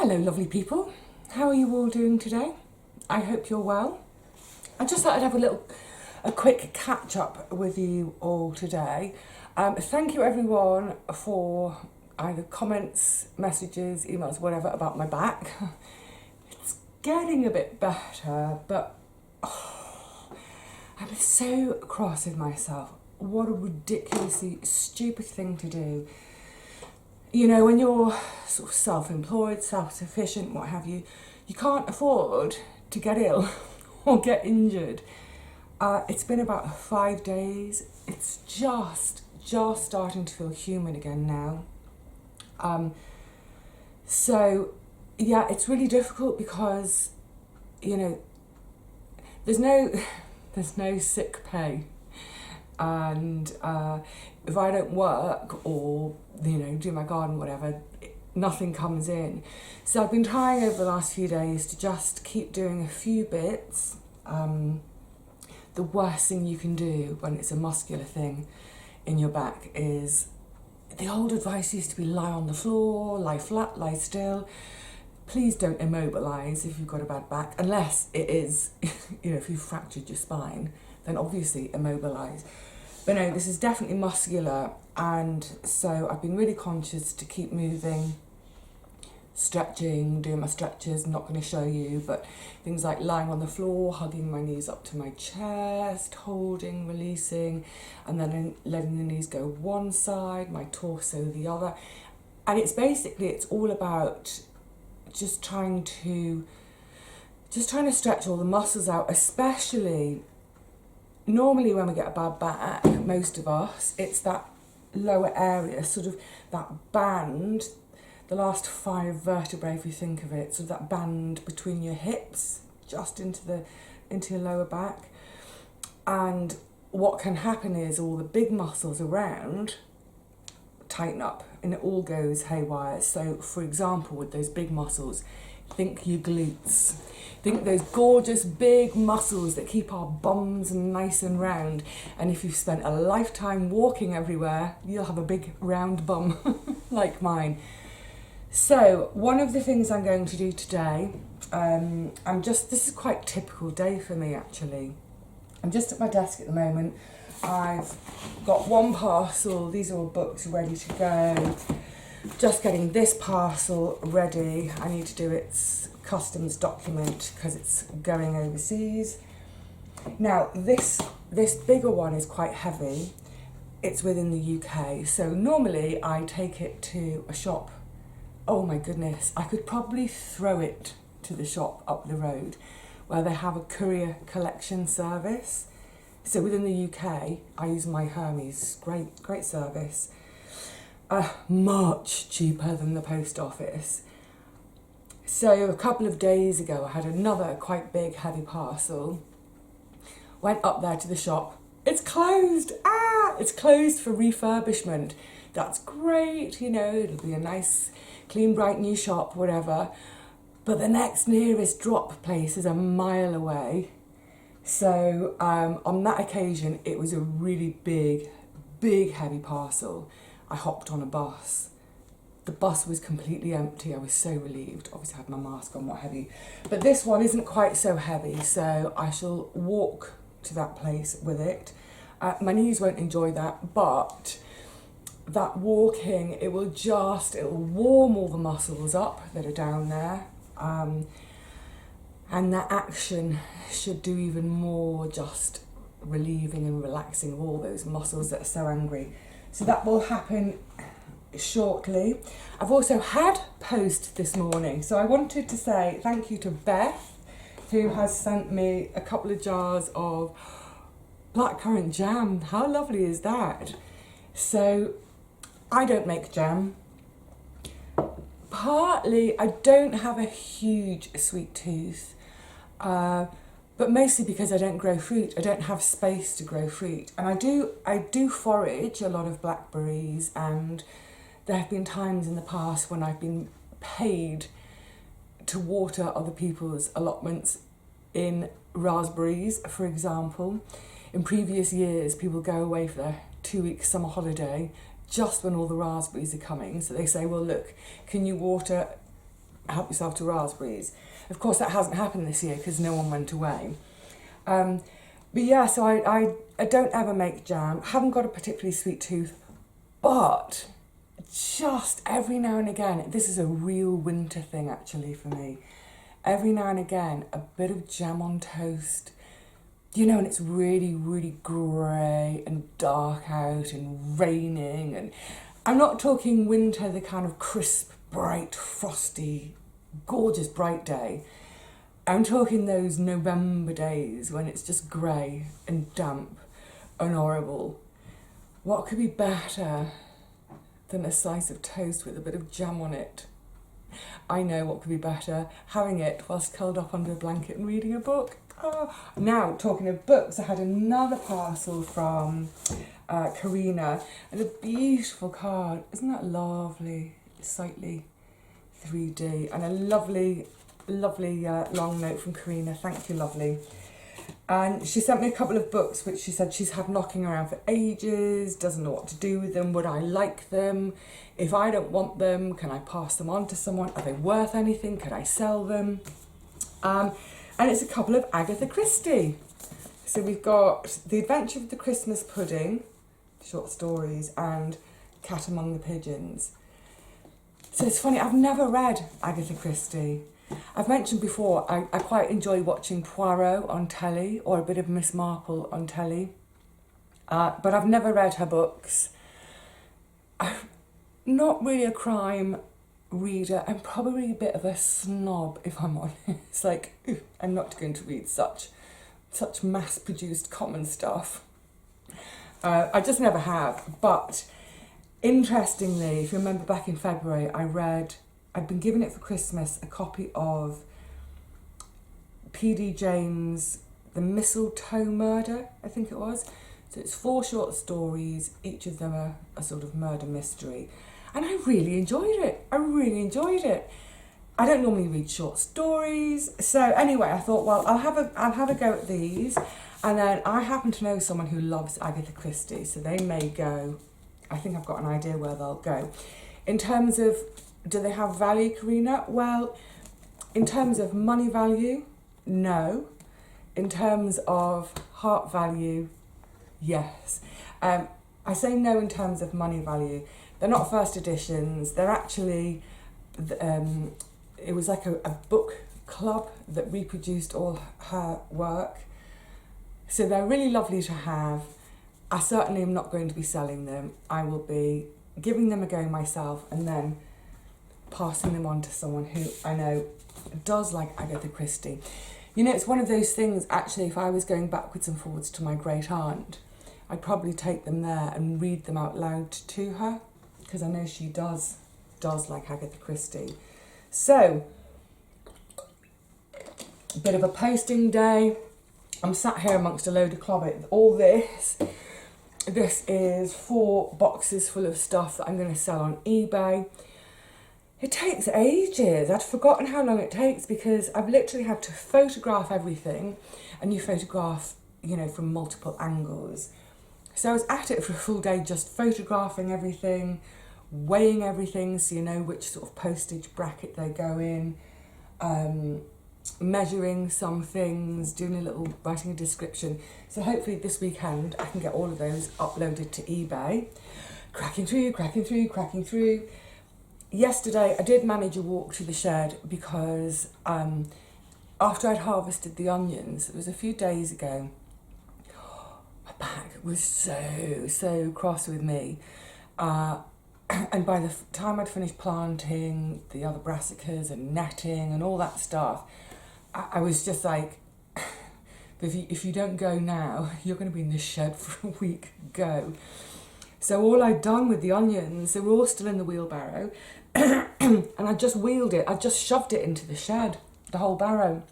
Hello lovely people, how are you all doing today? I hope you're well. I just thought I'd have a quick catch up with you all today. Thank you everyone for either comments, messages, emails, whatever about my back. It's getting a bit better, but I'm so cross with myself. What a ridiculously stupid thing to do. You know, when you're sort of self-employed, self-sufficient, what have you, you can't afford to get ill or get injured. It's been about 5 days. It's just starting to feel human again now. So, yeah, it's really difficult because, you know, there's no sick pay. And if I don't work or, you know, do my garden, whatever, nothing comes in. So I've been trying over the last few days to just keep doing a few bits. The worst thing you can do when it's a muscular thing in your back is, the old advice used to be lie on the floor, lie flat, lie still. Please don't immobilise if you've got a bad back, unless it is, you know, if you've fractured your spine, then obviously immobilise. But no, this is definitely muscular, and so I've been really conscious to keep moving, stretching, doing my stretches. I'm not going to show you, but things like lying on the floor, hugging my knees up to my chest, holding, releasing, and then letting the knees go one side, my torso the other. And it's all about just trying to stretch all the muscles out, especially normally when we get a bad back, most of us, it's that lower area, sort of that band, the last 5 vertebrae, if you think of it, so that band between your hips, just into your lower back. And what can happen is all the big muscles around tighten up and it all goes haywire. So, for example, with those big muscles, think your glutes. Think those gorgeous big muscles that keep our bums nice and round. And if you've spent a lifetime walking everywhere, you'll have a big round bum like mine. So one of the things I'm going to do today, this is quite a typical day for me actually. I'm just at my desk at the moment. I've got one parcel, these are all books ready to go. Just getting this parcel ready. I need to do its customs document because it's going overseas. Now this bigger one is quite heavy. It's within the UK, so normally I take it to a shop. Oh my goodness, I could probably throw it to the shop up the road where they have a courier collection service. So within the UK, I use my Hermes, great service. Much cheaper than the post office. So a couple of days ago, I had another quite big, heavy parcel. Went up there to the shop. It's closed. It's closed for refurbishment. That's great, you know, it'll be a nice, clean, bright new shop, whatever. But the next nearest drop place is a mile away. So on that occasion, it was a really big, heavy parcel. I hopped on a bus. The bus was completely empty. I was so relieved. Obviously I had my mask on, what have you. But this one isn't quite so heavy, so I shall walk to that place with it. My knees won't enjoy that, but that walking, it will warm all the muscles up that are down there. And that action should do even more, just relieving and relaxing of all those muscles that are so angry. So that will happen shortly. I've also had post this morning, so I wanted to say thank you to Beth, who has sent me a couple of jars of blackcurrant jam. How lovely is that? So I don't make jam. Partly I don't have a huge sweet tooth, but mostly because I don't grow fruit. I don't have space to grow fruit. And I do forage a lot of blackberries, and there have been times in the past when I've been paid to water other people's allotments in raspberries, for example. In previous years, people go away for their 2-week summer holiday just when all the raspberries are coming. So they say, well, look, can you water help yourself to raspberries. Of course, that hasn't happened this year because no one went away. But yeah, so I don't ever make jam. Haven't got a particularly sweet tooth, but just every now and again, this is a real winter thing actually for me. Every now and again, a bit of jam on toast, you know, and it's really, really grey and dark out and raining. And I'm not talking winter, the kind of crisp, bright, frosty, gorgeous, bright day. I'm talking those November days when it's just grey and damp and horrible. What could be better than a slice of toast with a bit of jam on it? I know what could be better, having it whilst curled up under a blanket and reading a book. Oh. Now, talking of books, I had another parcel from Karina and a beautiful card. Isn't that lovely? It's slightly 3D and a lovely, lovely long note from Karina. Thank you, lovely. And she sent me a couple of books which she said she's had knocking around for ages, doesn't know what to do with them, would I like them? If I don't want them, can I pass them on to someone? Are they worth anything? Could I sell them? And it's a couple of Agatha Christie. So we've got The Adventure of the Christmas Pudding, short stories, and Cat Among the Pigeons. So it's funny, I've never read Agatha Christie. I've mentioned before, I quite enjoy watching Poirot on telly or a bit of Miss Marple on telly, but I've never read her books. I'm not really a crime reader. I'm probably a bit of a snob, if I'm honest. Like, I'm not going to read such mass-produced common stuff. I just never have. But interestingly, if you remember back in February, I'd been given it for Christmas, a copy of P.D. James' The Mistletoe Murder, I think it was. So it's 4 short stories, each of them a sort of murder mystery. And I really enjoyed it. I don't normally read short stories. So anyway, I thought, well, I'll have a go at these. And then I happen to know someone who loves Agatha Christie, so they may go. I think I've got an idea where they'll go. In terms of, do they have value, Karina? Well, in terms of money value, no. In terms of heart value, yes. I say no in terms of money value. They're not first editions. They're actually, it was like a book club that reproduced all her work. So they're really lovely to have. I certainly am not going to be selling them. I will be giving them a go myself and then passing them on to someone who I know does like Agatha Christie. You know, it's one of those things, actually, if I was going backwards and forwards to my great aunt, I'd probably take them there and read them out loud to her, because I know she does like Agatha Christie. So, a bit of a posting day. I'm sat here amongst a load of clobber. All this is 4 boxes full of stuff that I'm going to sell on eBay. It takes ages. I'd forgotten how long it takes because I've literally had to photograph everything, and you photograph, you know, from multiple angles. So I was at it for a full day just photographing everything, weighing everything so you know which sort of postage bracket they go in, measuring some things, writing a description. So hopefully this weekend I can get all of those uploaded to eBay. Cracking through. Yesterday I did manage a walk to the shed because after I'd harvested the onions, it was a few days ago, my back was so cross with me. And by the time I'd finished planting the other brassicas and netting and all that stuff, I was just like, if you don't go now, you're going to be in this shed for a week, go. So all I'd done with the onions, they were all still in the wheelbarrow, and I just wheeled it, I just shoved it into the shed, the whole barrow.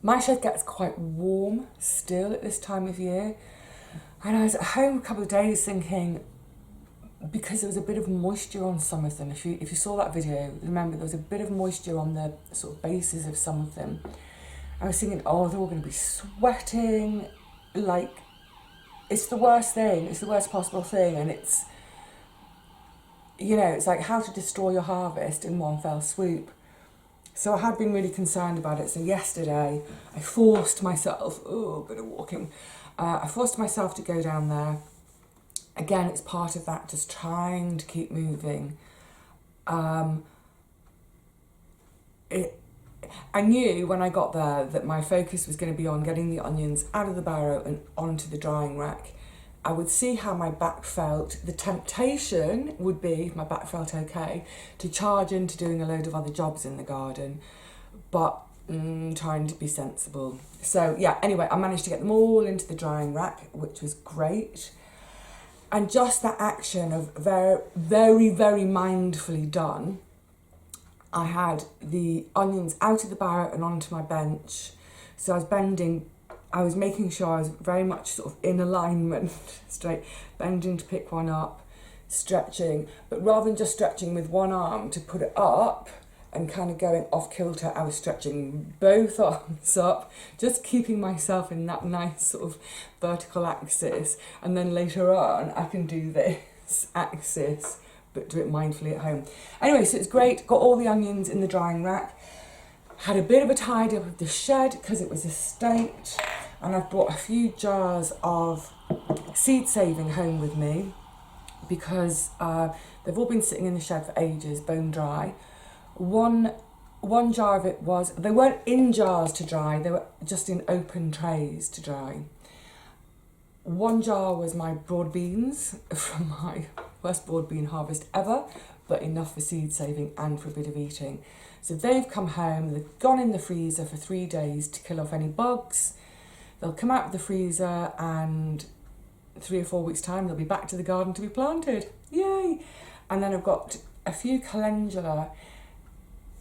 My shed gets quite warm still at this time of year, and I was at home a couple of days thinking, because there was a bit of moisture on some of them, if you saw that video, remember there was a bit of moisture on the sort of bases of some of them. I was thinking, oh, they're all going to be sweating, like, it's the worst thing, it's the worst possible thing, and you know, it's like how to destroy your harvest in one fell swoop. So I had been really concerned about it. So yesterday I forced myself, a bit of walking, I forced myself to go down there. Again, it's part of that, just trying to keep moving. I knew when I got there that my focus was going to be on getting the onions out of the barrow and onto the drying rack. I would see how my back felt. The temptation would be, if my back felt okay, to charge into doing a load of other jobs in the garden, but trying to be sensible. So yeah, anyway, I managed to get them all into the drying rack, which was great. And just that action of very, very, very mindfully done, I had the onions out of the barrow and onto my bench. So I was bending, I was making sure I was very much sort of in alignment, straight, bending to pick one up, stretching, but rather than just stretching with one arm to put it up and kind of going off kilter, I was stretching both arms up, just keeping myself in that nice sort of vertical axis. And then later on, I can do this axis, but do it mindfully at home. Anyway, so it's great. Got all the onions in the drying rack. Had a bit of a tidy up of the shed because it was a state. And I've brought a few jars of seed saving home with me because they've all been sitting in the shed for ages, bone dry. One jar of it was, they weren't in jars to dry, they were just in open trays to dry. One jar was my broad beans from my first broad bean harvest ever, but enough for seed saving and for a bit of eating. So they've come home, they've gone in the freezer for 3 days to kill off any bugs. They'll come out of the freezer and 3 or 4 weeks' time they'll be back to the garden to be planted. Yay! And then I've got a few calendula.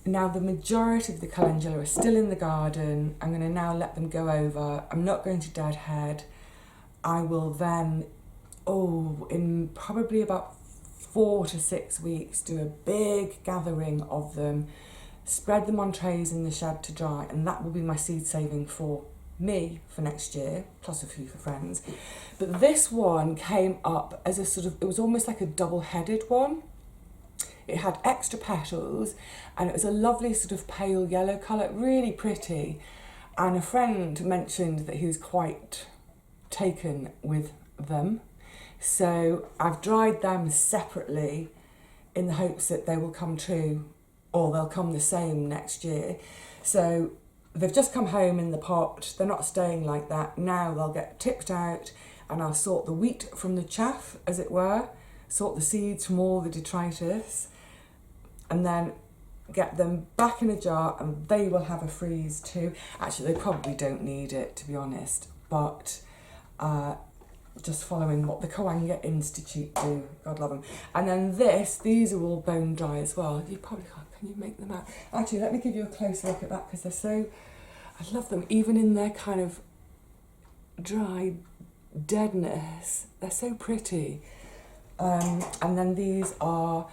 Now the majority of the calendula are still in the garden. I'm going to now let them go over. I'm not going to deadhead. I will then, in probably about 4 to 6 weeks, do a big gathering of them, spread them on trays in the shed to dry, and that will be my seed saving for me for next year, plus a few for friends. But this one came up as a sort of, it was almost like a double-headed one. It had extra petals and it was a lovely sort of pale yellow colour, really pretty. And a friend mentioned that he was quite taken with them. So I've dried them separately in the hopes that they will come true or they'll come the same next year. So they've just come home in the pot. They're not staying like that. Now they'll get tipped out and I'll sort the wheat from the chaff, as it were, sort the seeds from all the detritus, and then get them back in a jar and they will have a freeze too. Actually, they probably don't need it, to be honest, but just following what the Coanga Institute do, God love them. And then these are all bone dry as well. You probably can't, can you make them out? Actually, let me give you a closer look at that because they're so, I love them, even in their kind of dry deadness. They're so pretty. And then these are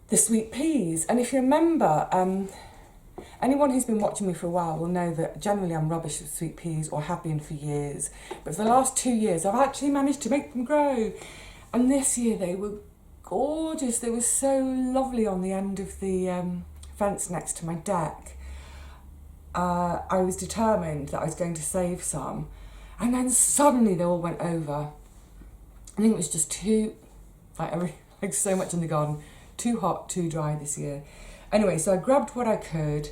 the sweet peas. And if you remember, anyone who's been watching me for a while will know that generally I'm rubbish with sweet peas, or have been for years. But for the last 2 years, I've actually managed to make them grow. And this year they were gorgeous. They were so lovely on the end of the fence next to my deck. I was determined that I was going to save some. And then suddenly they all went over. I think it was just too, like so much in the garden, too hot, too dry this year. Anyway, so I grabbed what I could.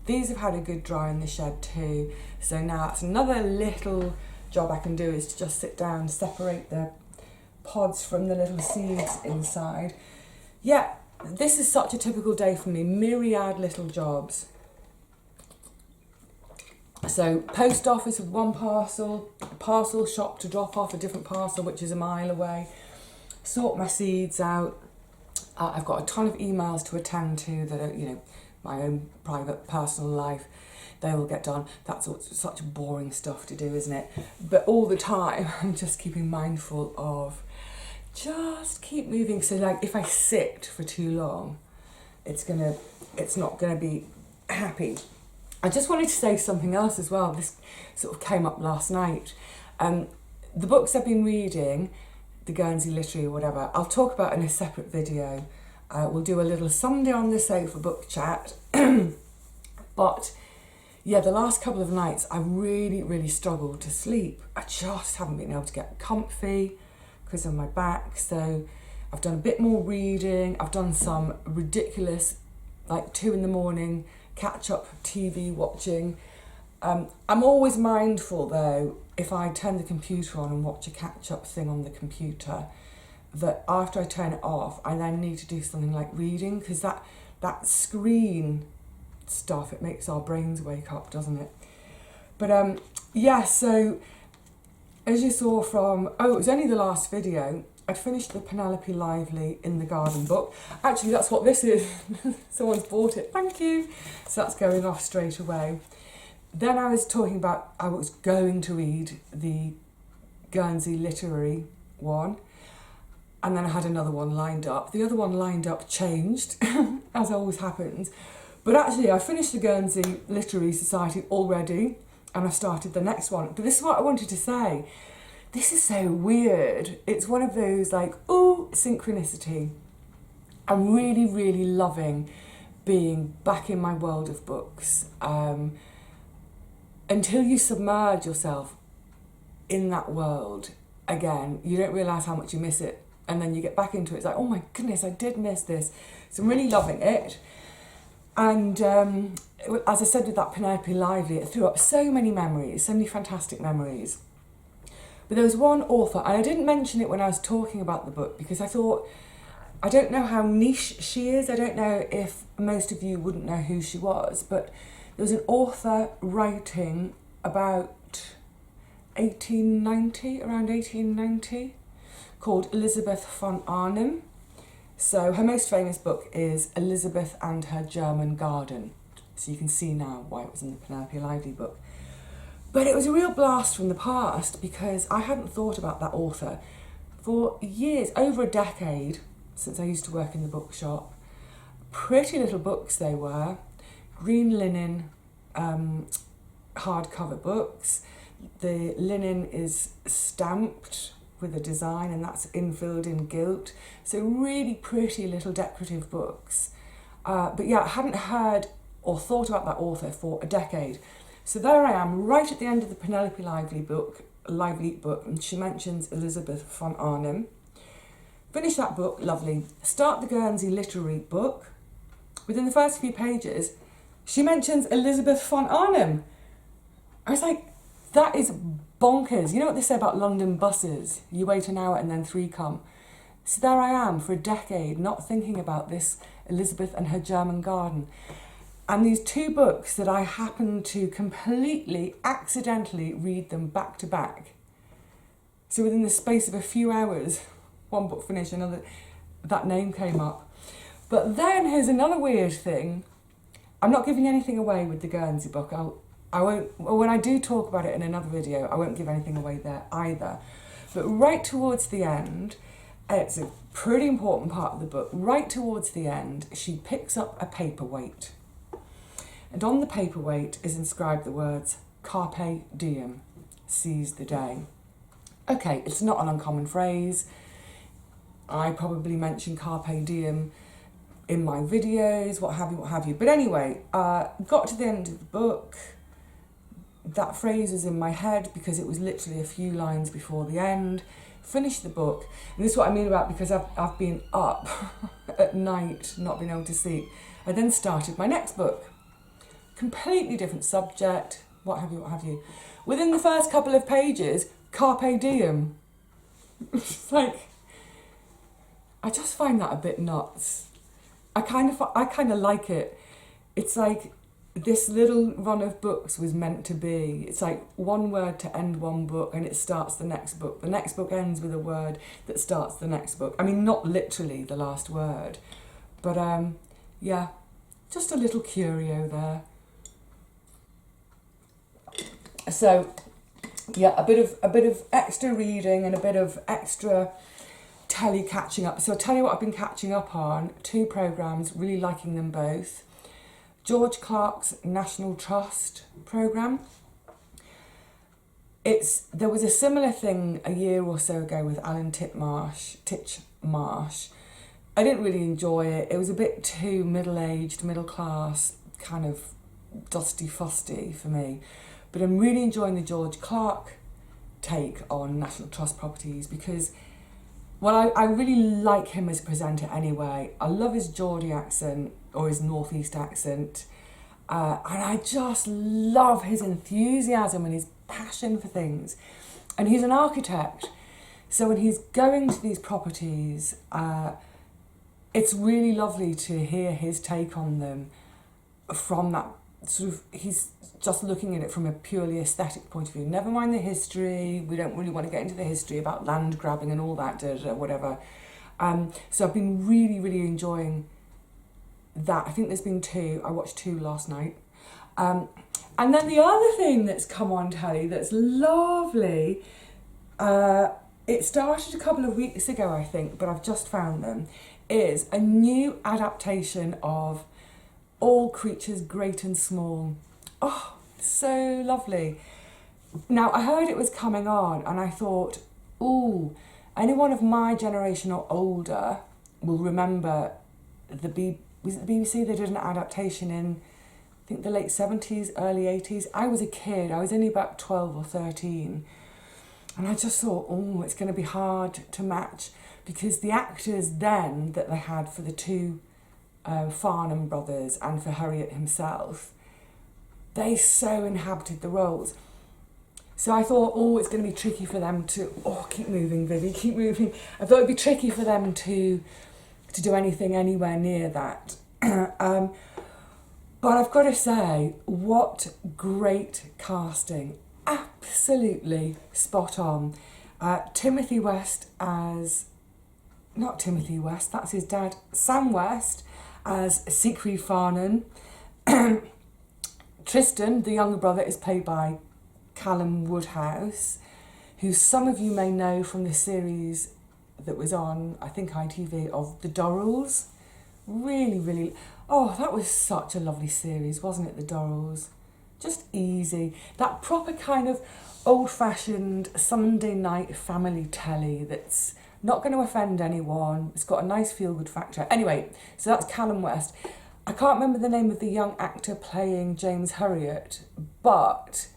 These have had a good dry in the shed too. So now it's another little job I can do is to just sit down, separate the pods from the little seeds inside. Yeah, this is such a typical day for me, myriad little jobs. So post office with one parcel, parcel shop to drop off a different parcel which is a mile away, sort my seeds out. I've got a ton of emails to attend to that are, you know, my own private personal life. They will get done. That's such boring stuff to do, isn't it? But all the time I'm just keeping mindful of just keep moving. So like if I sit for too long, it's not gonna be happy. I just wanted to say something else as well. This sort of came up last night. The books I've been reading, the Guernsey Literary or whatever, I'll talk about in a separate video. We'll do a little Sunday on the sofa book chat. But yeah, the last couple of nights I really, really struggled to sleep. I just haven't been able to get comfy because of my back. So I've done a bit more reading. I've done some ridiculous, like 2 a.m, catch up TV watching. I'm always mindful though, if I turn the computer on and watch a catch up thing on the computer, that after I turn it off, I then need to do something like reading, because that screen stuff, it makes our brains wake up, doesn't it? But yeah, so as you saw from, it was only the last video, I'd finished the Penelope Lively in the Garden book. Actually, that's what this is. Someone's bought it, thank you. So that's going off straight away. Then I was talking about, I was going to read the Guernsey literary one, and then I had another one lined up. The other one lined up changed, as always happens. But actually, I finished the Guernsey Literary Society already, and I started the next one. But this is what I wanted to say. This is so weird. It's one of those like, ooh, synchronicity. I'm really, really loving being back in my world of books. Until you submerge yourself in that world again, you don't realise how much you miss it. And then you get back into it, it's like, oh my goodness, I did miss this. So I'm really loving it. And as I said with that Penelope Lively, it threw up so many memories, so many fantastic memories. But there was one author, and I didn't mention it when I was talking about the book, because I thought, I don't know how niche she is. I don't know if most of you wouldn't know who she was, but there was an author writing about 1890, around 1890, called Elizabeth von Arnim. So her most famous book is Elizabeth and Her German Garden. So you can see now why it was in the Penelope Lively book. But it was a real blast from the past, because I hadn't thought about that author for years, over a decade, since I used to work in the bookshop. Pretty little books they were. Green linen, hardcover books. The linen is stamped with a design, and that's infilled in gilt. So really pretty little decorative books. But yeah, I hadn't heard or thought about that author for a decade. So there I am, right at the end of the Penelope Lively book, and she mentions Elizabeth von Arnim. Finish that book, lovely. Start the Guernsey literary book. Within the first few pages, she mentions Elizabeth von Arnim. I was like, that is bonkers. You know what they say about London buses? You wait an hour and then 3 come. So there I am for a decade, not thinking about this Elizabeth and Her German Garden. And these 2 books that I happened to completely accidentally read them back to back. So within the space of a few hours, one book finished, another, that name came up. But then here's another weird thing. I'm not giving anything away with the Guernsey book. I won't, when I do talk about it in another video, I won't give anything away there either. But right towards the end, it's a pretty important part of the book, right towards the end, she picks up a paperweight. And on the paperweight is inscribed the words, Carpe Diem, seize the day. Okay, it's not an uncommon phrase. I probably mention Carpe Diem in my videos, what have you. But anyway, got to the end of the book. That phrase was in my head because it was literally a few lines before the end. Finished the book. And this is what I mean about, because I've been up at night, not been able to sleep. I then started my next book. Completely different subject, what have you. Within the first couple of pages, Carpe Diem. It's like, I just find that a bit nuts. I kind of like it. It's like this little run of books was meant to be. It's like one word to end one book and it starts the next book. The next book ends with a word that starts the next book. I mean, not literally the last word, but yeah, just a little curio there. So yeah, a bit of extra reading and a bit of extra telly catching up. So I'll tell you what I've been catching up on. 2 programmes, really liking them both. George Clarke's National Trust programme. There was a similar thing a year or so ago with Alan Titchmarsh, I didn't really enjoy it. It was a bit too middle-aged, middle-class, kind of dusty-fusty for me. But I'm really enjoying the George Clark take on National Trust properties because, well, I really like him as a presenter anyway. I love his Geordie accent or his Northeast accent. And I just love his enthusiasm and his passion for things. And he's an architect. So when he's going to these properties, it's really lovely to hear his take on them from that sort of, he's just looking at it from a purely aesthetic point of view. Never mind the history. We don't really want to get into the history about land grabbing and all that, whatever. So I've been really, really enjoying that. I think there's been 2. I watched 2 last night. And then the other thing that's come on telly that's lovely, it started a couple of weeks ago, I think, but I've just found them, is a new adaptation of All Creatures Great and Small. Oh, so lovely. Now, I heard it was coming on and I thought, ooh, anyone of my generation or older will remember was it the BBC? They did an adaptation in, I think, the late 70s, early 80s. I was a kid. I was only about 12 or 13. And I just thought, oh, it's going to be hard to match because the actors then that they had for the 2 Farnham brothers and for Harriet himself, they so inhabited the roles. So I thought, oh, it's going to be tricky for them to, keep moving, Vivi, keep moving. I thought it'd be tricky for them to do anything anywhere near that. But I've got to say, what great casting. Absolutely spot on. Timothy West as, not Timothy West, that's his dad, Sam West as Siegfried Farnan. Tristan, the younger brother, is played by Callum Woodhouse, who some of you may know from the series that was on, I think, ITV, of The Dorrells. Really, really, that was such a lovely series, wasn't it, The Dorrells? Just easy. That proper kind of old-fashioned Sunday night family telly that's not going to offend anyone. It's got a nice feel-good factor. Anyway, so that's Callum West. I can't remember the name of the young actor playing James Herriot, but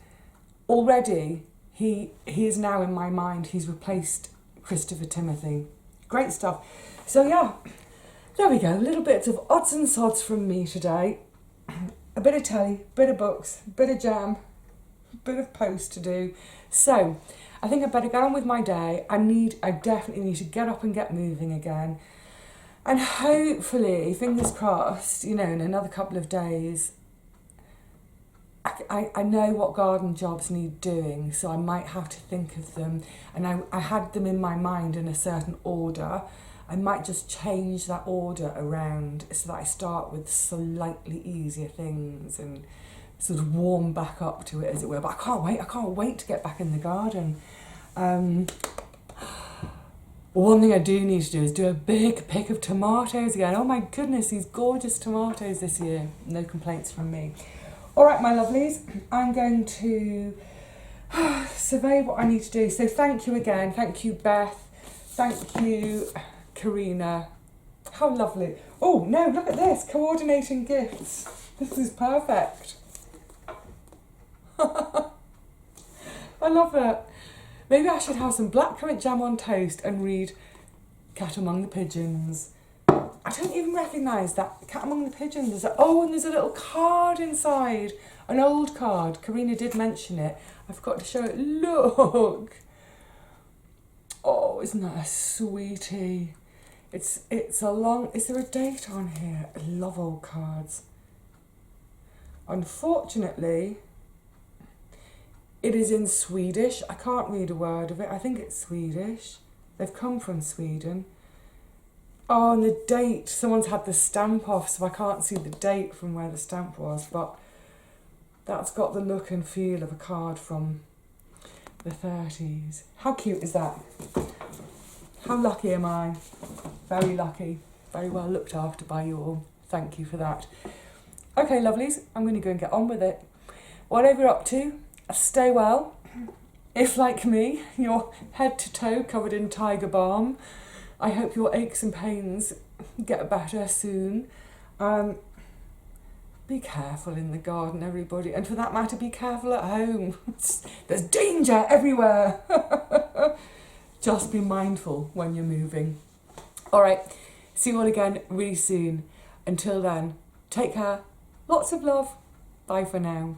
already he is now in my mind. He's replaced Christopher Timothy. Great stuff. So yeah, there we go. Little bits of odds and sods from me today. A bit of telly, bit of books, bit of jam, bit of post to do. So I think I better get on with my day. I definitely need to get up and get moving again. And hopefully, fingers crossed, in another couple of days, I know what garden jobs need doing, so I might have to think of them. And I had them in my mind in a certain order. I might just change that order around so that I start with slightly easier things and sort of warm back up to it, as it were. But I can't wait to get back in the garden. One thing I do need to do is do a big pick of tomatoes again. Oh my goodness, these gorgeous tomatoes this year. No complaints from me. All right, my lovelies, I'm going to survey what I need to do. So thank you again. Thank you, Beth. Thank you, Karina. How lovely. Oh, no, look at this. Coordinating gifts. This is perfect. I love that. Maybe I should have some blackcurrant jam on toast and read Cat Among the Pigeons. I don't even recognise that. Cat Among the Pigeons. And there's a little card inside. An old card. Karina did mention it. I forgot to show it. Look. Oh, isn't that a sweetie? It's a long... Is there a date on here? I love old cards. Unfortunately, it is in Swedish. I can't read a word of it. I think it's Swedish. They've come from Sweden. Oh, and the date. Someone's had the stamp off, so I can't see the date from where the stamp was, but that's got the look and feel of a card from the 30s. How cute is that? How lucky am I? Very lucky. Very well looked after by you all. Thank you for that. Okay, lovelies, I'm going to go and get on with it. Whatever you're up to, stay well. If, like me, you're head to toe covered in tiger balm, I hope your aches and pains get better soon. Be careful in the garden, everybody, and for that matter, be careful at home. There's danger everywhere. Just be mindful when you're moving. All right, see you all again really soon. Until then, take care. Lots of love. Bye for now.